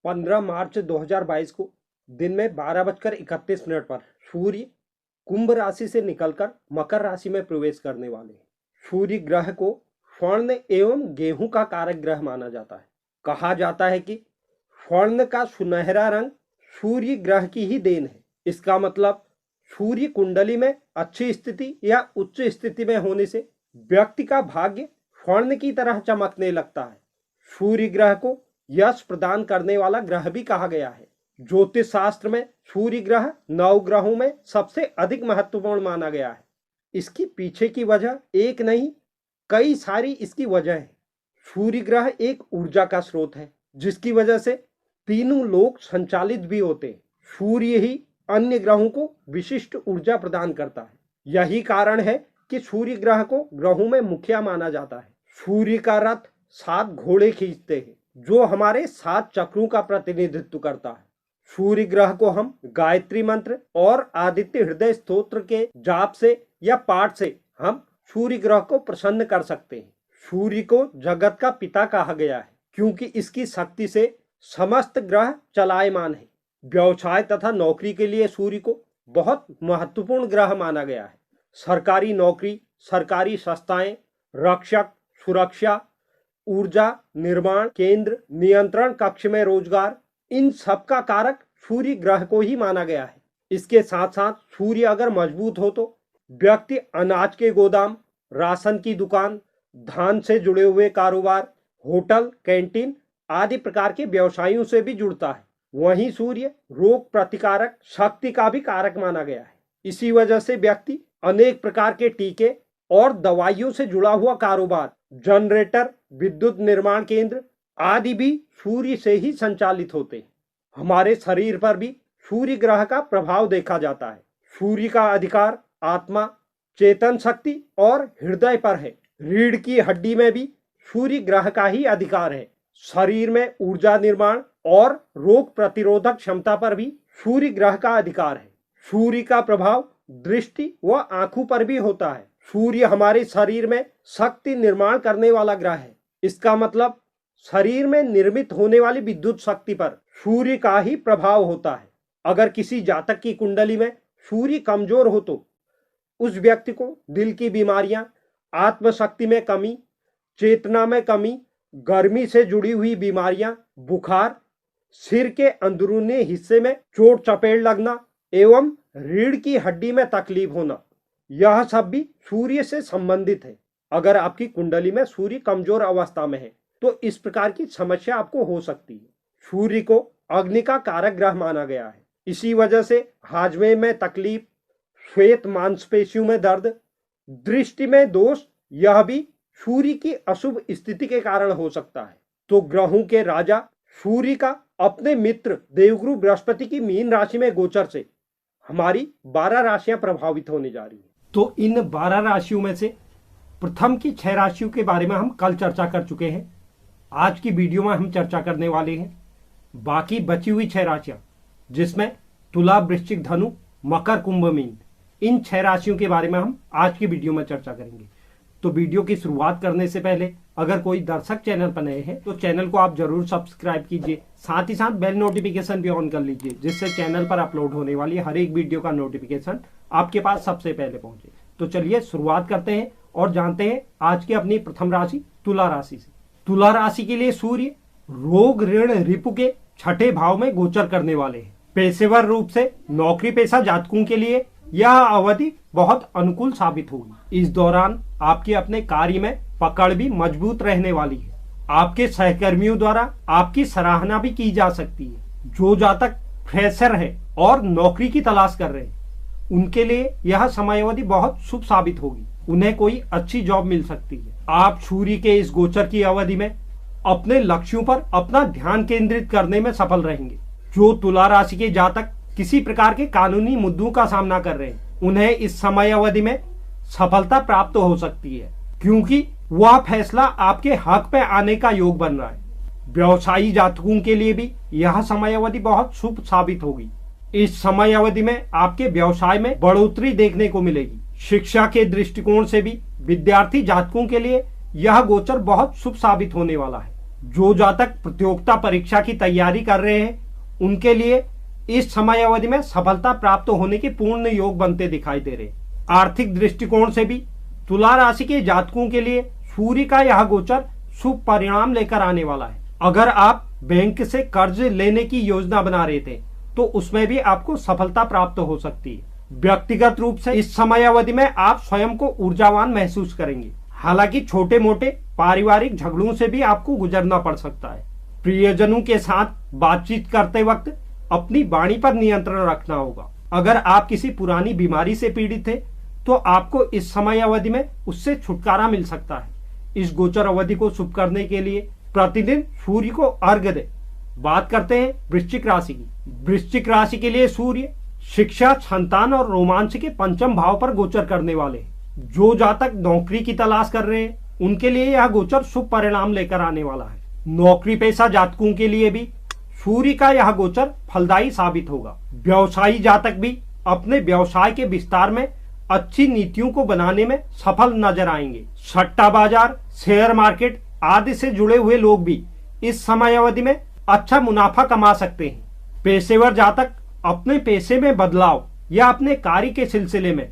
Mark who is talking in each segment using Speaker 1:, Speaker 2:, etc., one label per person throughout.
Speaker 1: 15 मार्च 2022 को दिन में 12:31 पर सूर्य कुंभ राशि से निकलकर मकर राशि में प्रवेश करने वाले हैं। सूर्य ग्रह को स्वर्ण एवं गेहूं का कारक ग्रह माना जाता है। कहा जाता है कि स्वर्ण का सुनहरा रंग सूर्य ग्रह की ही देन है। इसका मतलब सूर्य कुंडली में अच्छी स्थिति या उच्च स्थिति में होने से व्यक्ति का भाग्य स्वर्ण की तरह चमकने लगता है। सूर्य ग्रह को यश प्रदान करने वाला ग्रह भी कहा गया है। ज्योतिष शास्त्र में सूर्य ग्रह 9 ग्रहों में सबसे अधिक महत्वपूर्ण माना गया है। इसकी पीछे की वजह एक नहीं, कई सारी इसकी वजह है। सूर्य ग्रह एक ऊर्जा का स्रोत है, जिसकी वजह से तीनों लोक संचालित भी होते हैं। सूर्य ही अन्य ग्रहों को विशिष्ट ऊर्जा प्रदान करता है। यही कारण है कि सूर्य ग्रह को ग्रहों में मुखिया माना जाता है। सूर्य का रथ 7 घोड़े खींचते हैं, जो हमारे 7 चक्रों का प्रतिनिधित्व करता है। सूर्य ग्रह को हम गायत्री मंत्र और आदित्य हृदय स्तोत्र के जाप से या पाठ से हम सूर्य ग्रह को प्रसन्न कर सकते हैं। सूर्य को जगत का पिता कहा गया है, क्योंकि इसकी शक्ति से समस्त ग्रह चलायमान है। व्यवसाय तथा नौकरी के लिए सूर्य को बहुत महत्वपूर्ण ग्रह माना गया है। सरकारी नौकरी, सरकारी संस्थाएं, रक्षक, सुरक्षा, ऊर्जा, निर्माण केंद्र, नियंत्रण कक्ष में रोजगार, इन सब का कारक सूर्य ग्रह को ही माना गया है। इसके साथ साथ सूर्य अगर मजबूत हो तो व्यक्ति अनाज के गोदाम, राशन की दुकान, धान से जुड़े हुए कारोबार, होटल, कैंटीन आदि प्रकार के व्यवसायों से भी जुड़ता है। वहीं सूर्य रोग प्रतिकारक शक्ति का भी कारक माना गया है। इसी वजह से व्यक्ति अनेक प्रकार के टीके और दवाइयों से जुड़ा हुआ कारोबार, जनरेटर, विद्युत निर्माण केंद्र आदि भी सूर्य से ही संचालित होते हैं। हमारे शरीर पर भी सूर्य ग्रह का प्रभाव देखा जाता है। सूर्य का अधिकार आत्मा, चेतन शक्ति और हृदय पर है। रीढ़ की हड्डी में भी सूर्य ग्रह का ही अधिकार है। शरीर में ऊर्जा निर्माण और रोग प्रतिरोधक क्षमता पर भी सूर्य ग्रह का अधिकार है। सूर्य का प्रभाव दृष्टि व आंखों पर भी होता है। सूर्य हमारे शरीर में शक्ति निर्माण करने वाला ग्रह है। इसका मतलब शरीर में निर्मित होने वाली विद्युत शक्ति पर सूर्य का ही प्रभाव होता है। अगर किसी जातक की कुंडली में सूर्य कमजोर हो तो उस व्यक्ति को दिल की बीमारियां, आत्मशक्ति में कमी, चेतना में कमी, गर्मी से जुड़ी हुई बीमारियां, बुखार, सिर के अंदरूनी हिस्से में चोट चपेट लगना एवं रीढ़ की हड्डी में तकलीफ होना, यह सब भी सूर्य से संबंधित है। अगर आपकी कुंडली में सूर्य कमजोर अवस्था में है तो इस प्रकार की समस्या आपको हो सकती है। सूर्य को अग्नि का कारक ग्रह माना गया है। इसी वजह से हाजमे में तकलीफ, श्वेत मांसपेशियों में दर्द, दृष्टि में दोष, यह भी सूर्य की अशुभ स्थिति के कारण हो सकता है। तो ग्रहों के राजा सूर्य का अपने मित्र देवगुरु बृहस्पति की मीन राशि में गोचर से हमारी 12 राशियां प्रभावित होने जा रही है। तो इन 12 राशियों में से प्रथम की 6 राशियों के बारे में हम कल चर्चा कर चुके हैं। आज की वीडियो में हम चर्चा करने वाले हैं बाकी बची हुई 6 राशियां, जिसमें तुला, वृश्चिक, धनु, मकर, कुंभ, मीन, इन 6 राशियों के बारे में हम आज की वीडियो में चर्चा करेंगे। तो वीडियो की शुरुआत करने से पहले अगर कोई दर्शक चैनल पर नए हैं तो चैनल को आप जरूर सब्सक्राइब कीजिए, साथ ही साथ बेल नोटिफिकेशन भी ऑन कर लीजिए, जिससे चैनल पर अपलोड होने वाली हर एक वीडियो का नोटिफिकेशन आपके पास सबसे पहले पहुंचे। तो चलिए शुरुआत करते हैं और जानते हैं आज की अपनी प्रथम राशि तुला राशि से। तुला राशि के लिए सूर्य रोग, ऋण, रिपु के 6ठे भाव में गोचर करने वाले हैं। पेशेवर रूप से नौकरी पेशा जातकों के लिए यह अवधि बहुत अनुकूल साबित होगी। इस दौरान आपके अपने कार्य में पकड़ भी मजबूत रहने वाली है। आपके सहकर्मियों द्वारा आपकी सराहना भी की जा सकती है। जो जातक फ्रेशर है और नौकरी की तलाश कर रहे हैं, उनके लिए यह समयावधि बहुत शुभ साबित होगी। उन्हें कोई अच्छी जॉब मिल सकती है। आप सूर्य के इस गोचर की अवधि में अपने लक्ष्यों पर अपना ध्यान केंद्रित करने में सफल रहेंगे। जो तुला राशि के जातक किसी प्रकार के कानूनी मुद्दों का सामना कर रहे हैं, उन्हें इस समय अवधि में सफलता प्राप्त हो सकती है, क्योंकि वह फैसला आपके हक पे आने का योग बन रहा है। व्यवसायी जातकों के लिए भी यह समय अवधि बहुत शुभ साबित होगी। इस समय अवधि में आपके व्यवसाय में बढ़ोतरी देखने को मिलेगी। शिक्षा के दृष्टिकोण से भी विद्यार्थी जातकों के लिए यह गोचर बहुत शुभ साबित होने वाला है। जो जातक प्रतियोगिता परीक्षा की तैयारी कर रहे हैं उनके लिए इस समय अवधि में सफलता प्राप्त होने के पूर्ण योग बनते दिखाई दे रहे। आर्थिक दृष्टिकोण से भी तुला राशि के जातकों के लिए सूर्य का यह गोचर शुभ परिणाम लेकर आने वाला है। अगर आप बैंक से कर्ज लेने की योजना बना रहे थे तो उसमें भी आपको सफलता प्राप्त हो सकती है। व्यक्तिगत रूप से इस समय अवधि में आप स्वयं को ऊर्जावान महसूस करेंगे। हालांकि छोटे मोटे पारिवारिक झगड़ों से भी आपको गुजरना पड़ सकता है। प्रियजनों के साथ बातचीत करते वक्त अपनी वाणी पर नियंत्रण रखना होगा। अगर आप किसी पुरानी बीमारी से पीड़ित थे तो आपको इस समय अवधि में उससे छुटकारा मिल सकता है। इस गोचर अवधि को शुभ करने के लिए प्रतिदिन सूर्य को अर्घ्य दें। बात करते हैं वृश्चिक राशि की। वृश्चिक राशि के लिए सूर्य शिक्षा, संतान और रोमांच के पंचम भाव पर गोचर करने वाले हैं। जो जातक नौकरी की तलाश कर रहे हैं उनके लिए यह गोचर शुभ परिणाम लेकर आने वाला है। नौकरी पेशा जातकों के लिए भी सूर्य का यह गोचर फलदायी साबित होगा। व्यवसायी जातक भी अपने व्यवसाय के विस्तार में अच्छी नीतियों को बनाने में सफल नजर आएंगे। सट्टा बाजार, शेयर मार्केट आदि से जुड़े हुए लोग भी इस समय अवधि में अच्छा मुनाफा कमा सकते हैं। पेशेवर जातक अपने पेशे में बदलाव या अपने कार्य के सिलसिले में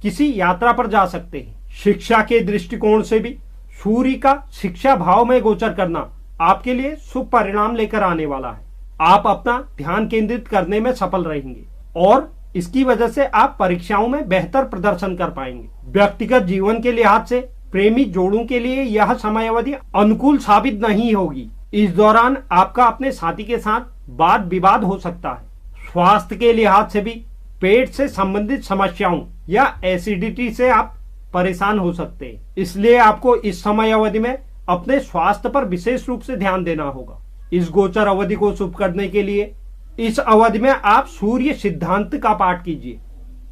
Speaker 1: किसी यात्रा पर जा सकते हैं। शिक्षा के दृष्टिकोण से भी सूर्य का शिक्षा भाव में गोचर करना आपके लिए शुभ परिणाम लेकर आने वाला है। आप अपना ध्यान केंद्रित करने में सफल रहेंगे और इसकी वजह से आप परीक्षाओं में बेहतर प्रदर्शन कर पाएंगे। व्यक्तिगत जीवन के लिहाज से प्रेमी जोड़ों के लिए यह समय अवधि अनुकूल साबित नहीं होगी। इस दौरान आपका अपने साथी के साथ वाद विवाद हो सकता है। स्वास्थ्य के लिहाज से भी पेट से संबंधित समस्याओं या एसिडिटी से आप परेशान हो सकते हैं। इसलिए आपको इस समय अवधि में अपने स्वास्थ्य पर विशेष रूप से ध्यान देना होगा। इस गोचर अवधि को शुभ करने के लिए इस अवधि में आप सूर्य सिद्धांत का पाठ कीजिए।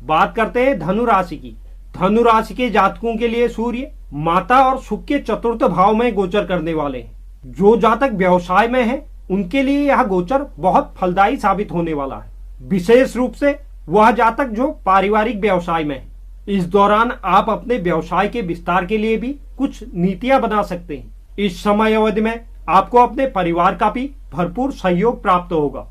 Speaker 1: बात करते हैं धनु राशि की। धनु राशि के जातकों के लिए सूर्य माता और सुख के चतुर्थ भाव में गोचर करने वाले हैं। जो जातक व्यवसाय में हैं उनके लिए यह गोचर बहुत फलदायी साबित होने वाला है। विशेष रूप से वह जातक जो पारिवारिक व्यवसाय में है। इस दौरान आप अपने व्यवसाय के विस्तार के लिए भी कुछ नीतियां बना सकते हैं। इस समय अवधि में आपको अपने परिवार का भी भरपूर सहयोग प्राप्त होगा।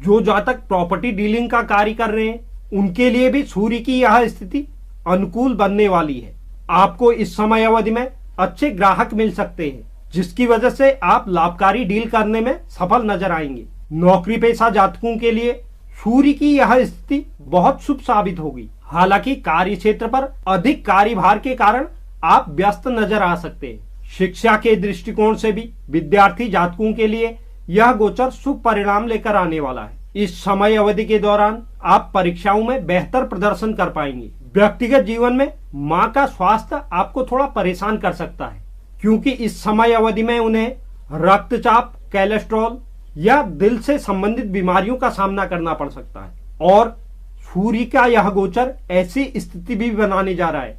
Speaker 1: जो जातक प्रॉपर्टी डीलिंग का कार्य कर रहे हैं उनके लिए भी सूर्य की यह स्थिति अनुकूल बनने वाली है। आपको इस समय अवधि में अच्छे ग्राहक मिल सकते हैं जिसकी वजह से आप लाभकारी डील करने में सफल नजर आएंगे। नौकरी पेशा जातकों के लिए सूर्य की यह स्थिति बहुत शुभ साबित होगी। हालांकि कार्य क्षेत्र पर अधिक कार्यभार के कारण आप व्यस्त नजर आ सकते हैं। शिक्षा के दृष्टिकोण से भी विद्यार्थी जातकों के लिए यह गोचर शुभ परिणाम लेकर आने वाला है। इस समय अवधि के दौरान आप परीक्षाओं में बेहतर प्रदर्शन कर पाएंगे। व्यक्तिगत जीवन में मां का स्वास्थ्य आपको थोड़ा परेशान कर सकता है क्योंकि इस समय अवधि में उन्हें रक्तचाप, कोलेस्ट्रॉल या दिल से संबंधित बीमारियों का सामना करना पड़ सकता है। और सूर्य का यह गोचर ऐसी स्थिति भी बनाने जा रहा है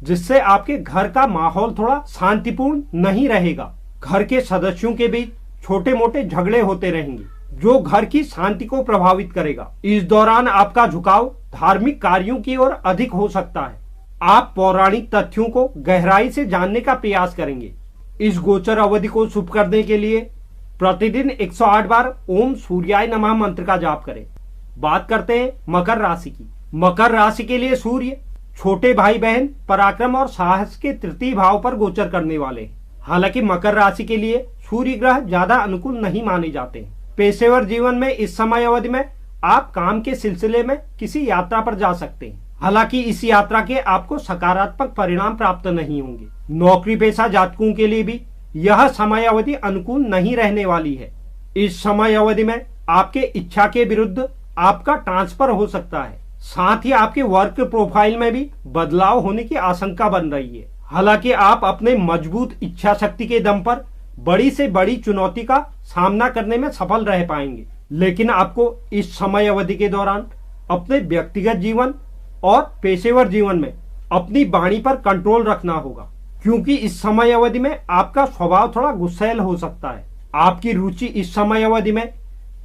Speaker 1: जिससे आपके घर का माहौल थोड़ा शांतिपूर्ण नहीं रहेगा। घर के सदस्यों के बीच छोटे मोटे झगड़े होते रहेंगे जो घर की शांति को प्रभावित करेगा। इस दौरान आपका झुकाव धार्मिक कार्यों की ओर अधिक हो सकता है। आप पौराणिक तथ्यों को गहराई से जानने का प्रयास करेंगे। इस गोचर अवधि को शुभ करने के लिए प्रतिदिन 108 बार ओम सूर्याय नमः मंत्र का जाप करें। बात करते हैं मकर राशि की। मकर राशि के लिए सूर्य छोटे भाई बहन, पराक्रम और साहस के तृतीय भाव पर गोचर करने वाले हैं। हालांकि मकर राशि के लिए सूर्य ग्रह ज्यादा अनुकूल नहीं माने जाते हैं। पेशेवर जीवन में इस समय अवधि में आप काम के सिलसिले में किसी यात्रा पर जा सकते हैं। हालांकि इस यात्रा के आपको सकारात्मक परिणाम प्राप्त नहीं होंगे। नौकरी पेशा जातकों के लिए भी यह समय अवधि अनुकूल नहीं रहने वाली है। इस समय अवधि में आपके इच्छा के विरुद्ध आपका ट्रांसफर हो सकता है। साथ ही आपके वर्क प्रोफाइल में भी बदलाव होने की आशंका बन रही है। हालांकि आप अपने मजबूत इच्छा शक्ति के दम पर बड़ी से बड़ी चुनौती का सामना करने में सफल रह पाएंगे, लेकिन आपको इस समय अवधि के दौरान अपने व्यक्तिगत जीवन और पेशेवर जीवन में अपनी वाणी पर कंट्रोल रखना होगा क्योंकि इस समय अवधि में आपका स्वभाव थोड़ा गुस्सैल हो सकता है। आपकी रुचि इस समय अवधि में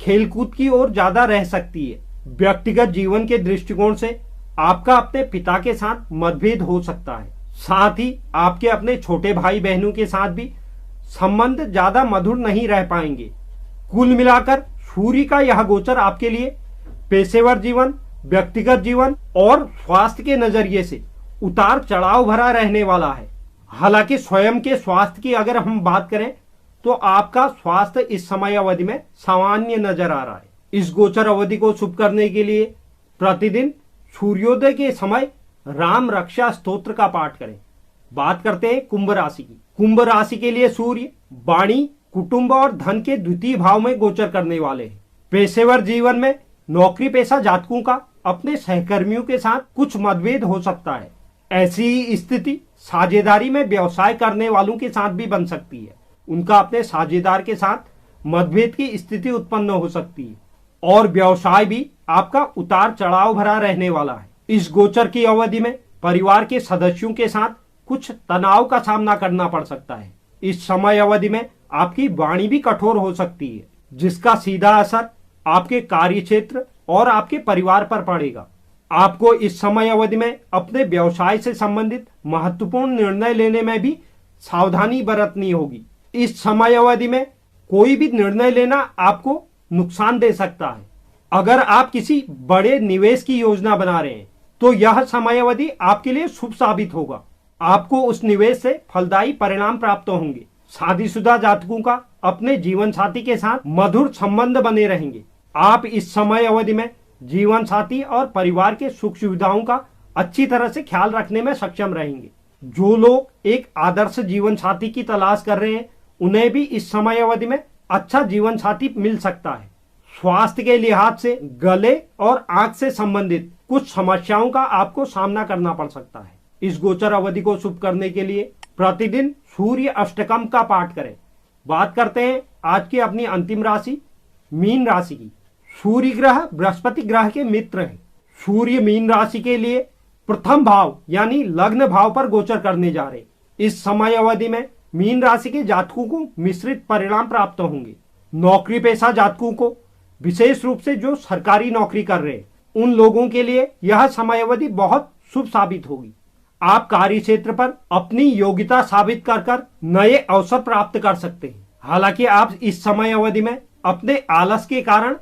Speaker 1: खेलकूद की ओर ज्यादा रह सकती है। व्यक्तिगत जीवन के दृष्टिकोण से आपका अपने पिता के साथ मतभेद हो सकता है। साथ ही आपके अपने छोटे भाई बहनों के साथ भी संबंध ज्यादा मधुर नहीं रह पाएंगे। कुल मिलाकर सूर्य का यह गोचर आपके लिए पेशेवर जीवन, व्यक्तिगत जीवन और स्वास्थ्य के नजरिए से उतार चढ़ाव भरा रहने वाला है। हालांकि स्वयं के स्वास्थ्य की अगर हम बात करें तो आपका स्वास्थ्य इस समय अवधि में सामान्य नजर आ रहा है। इस गोचर अवधि को शुभ करने के लिए प्रतिदिन सूर्योदय के समय राम रक्षा स्तोत्र का पाठ करें। बात करते हैं कुंभ राशि की। कुंभ राशि के लिए सूर्य वाणी, कुटुंब और धन के द्वितीय भाव में गोचर करने वाले हैं। पेशेवर जीवन में नौकरी पेशा जातकों का अपने सहकर्मियों के साथ कुछ मतभेद हो सकता है। ऐसी ही स्थिति साझेदारी में व्यवसाय करने वालों के साथ भी बन सकती है। उनका अपने साझेदार के साथ मतभेद की स्थिति उत्पन्न हो सकती है और व्यवसाय भी आपका उतार चढ़ाव भरा रहने वाला है। इस गोचर की अवधि में परिवार के सदस्यों के साथ कुछ तनाव का सामना करना पड़ सकता है। इस समय अवधि में आपकी वाणी भी कठोर हो सकती है, जिसका सीधा असर आपके कार्य क्षेत्र और आपके परिवार पर पड़ेगा। आपको इस समय अवधि में अपने व्यवसाय से संबंधित महत्वपूर्ण निर्णय लेने में भी सावधानी बरतनी होगी। इस समय अवधि में कोई भी निर्णय लेना आपको नुकसान दे सकता है। अगर आप किसी बड़े निवेश की योजना बना रहे हैं तो यह समय अवधि आपके लिए शुभ साबित होगा। आपको उस निवेश से फलदायी परिणाम प्राप्त होंगे। शादीशुदा जातकों का अपने जीवन साथी के साथ मधुर संबंध बने रहेंगे। आप इस समय अवधि में जीवन साथी और परिवार के सुख सुविधाओं का अच्छी तरह से ख्याल रखने में सक्षम रहेंगे। जो लोग एक आदर्श जीवन साथी की तलाश कर रहे हैं उन्हें भी इस समय अवधि में अच्छा जीवन साथी मिल सकता है। स्वास्थ्य के लिहाज से गले और आंख से संबंधित कुछ समस्याओं का आपको सामना करना पड़ सकता है। इस गोचर अवधि को शुभ करने के लिए प्रतिदिन सूर्य अष्टकम का पाठ करें। बात करते हैं आज की अपनी अंतिम राशि मीन राशि की। सूर्य ग्रह बृहस्पति ग्रह के मित्र हैं। सूर्य मीन राशि के लिए प्रथम भाव यानी लग्न भाव पर गोचर करने जा रहे। इस समय अवधि में मीन राशि के जातकों को मिश्रित परिणाम प्राप्त होंगे। नौकरी पेशा जातकों को, विशेष रूप से जो सरकारी नौकरी कर रहे हैं, उन लोगों के लिए यह समय अवधि बहुत शुभ साबित होगी। आप कार्य क्षेत्र पर अपनी योग्यता साबित कर नए अवसर प्राप्त कर सकते हैं। हालांकि आप इस समय अवधि में अपने आलस के कारण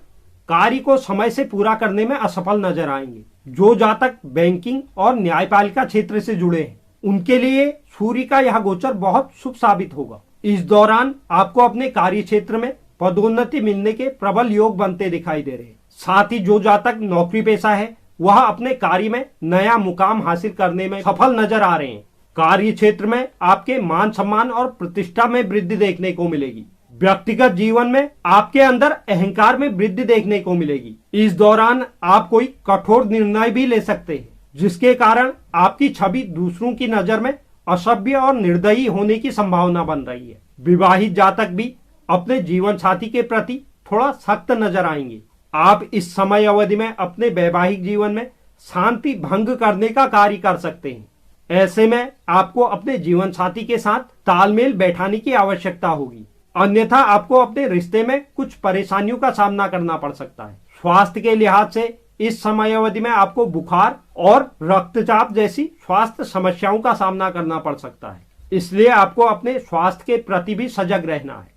Speaker 1: कार्य को समय से पूरा करने में असफल नजर आएंगे। जो जातक बैंकिंग और न्यायपालिका क्षेत्र से जुड़े हैं उनके लिए सूर्य का यह गोचर बहुत शुभ साबित होगा। इस दौरान आपको अपने कार्य क्षेत्र में पदोन्नति मिलने के प्रबल योग बनते दिखाई दे रहे हैं। साथ ही जो जातक नौकरी पेशा है वह अपने कार्य में नया मुकाम हासिल करने में सफल नजर आ रहे हैं। कार्य क्षेत्र में आपके मान सम्मान और प्रतिष्ठा में वृद्धि देखने को मिलेगी। व्यक्तिगत जीवन में आपके अंदर अहंकार में वृद्धि देखने को मिलेगी। इस दौरान आप कोई कठोर निर्णय भी ले सकते हैं, जिसके कारण आपकी छवि दूसरों की नजर में असभ्य और निर्दयी होने की संभावना बन रही है। विवाहित जातक भी अपने जीवन साथी के प्रति थोड़ा सख्त नजर आएंगे। आप इस समय अवधि में अपने वैवाहिक जीवन में शांति भंग करने का कार्य कर सकते हैं। ऐसे में आपको अपने जीवन साथी के साथ तालमेल बैठाने की आवश्यकता होगी, अन्यथा आपको अपने रिश्ते में कुछ परेशानियों का सामना करना पड़ सकता है। स्वास्थ्य के लिहाज से इस समय अवधि में आपको बुखार और रक्तचाप जैसी स्वास्थ्य समस्याओं का सामना करना पड़ सकता है, इसलिए आपको अपने स्वास्थ्य के प्रति भी सजग रहना है।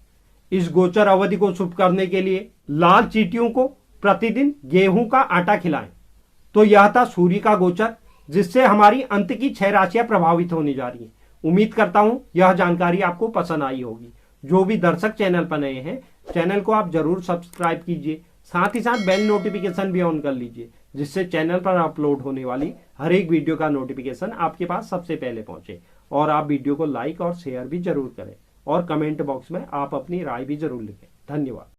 Speaker 1: इस गोचर अवधि को शुभ करने के लिए लाल चींटियों को प्रतिदिन गेहूं का आटा खिलाएं। तो यह था सूर्य का गोचर, जिससे हमारी अंत की 6 राशियां प्रभावित होने जा रही हैं। उम्मीद करता हूं यह जानकारी आपको पसंद आई होगी। जो भी दर्शक चैनल पर नए हैं, चैनल को आप जरूर सब्सक्राइब कीजिए, साथ ही साथ बेल नोटिफिकेशन भी ऑन कर लीजिए, जिससे चैनल पर अपलोड होने वाली हर एक वीडियो का नोटिफिकेशन आपके पास सबसे पहले पहुंचे। और आप वीडियो को लाइक और शेयर भी जरूर करें और कमेंट बॉक्स में आप अपनी राय भी जरूर लिखें। धन्यवाद।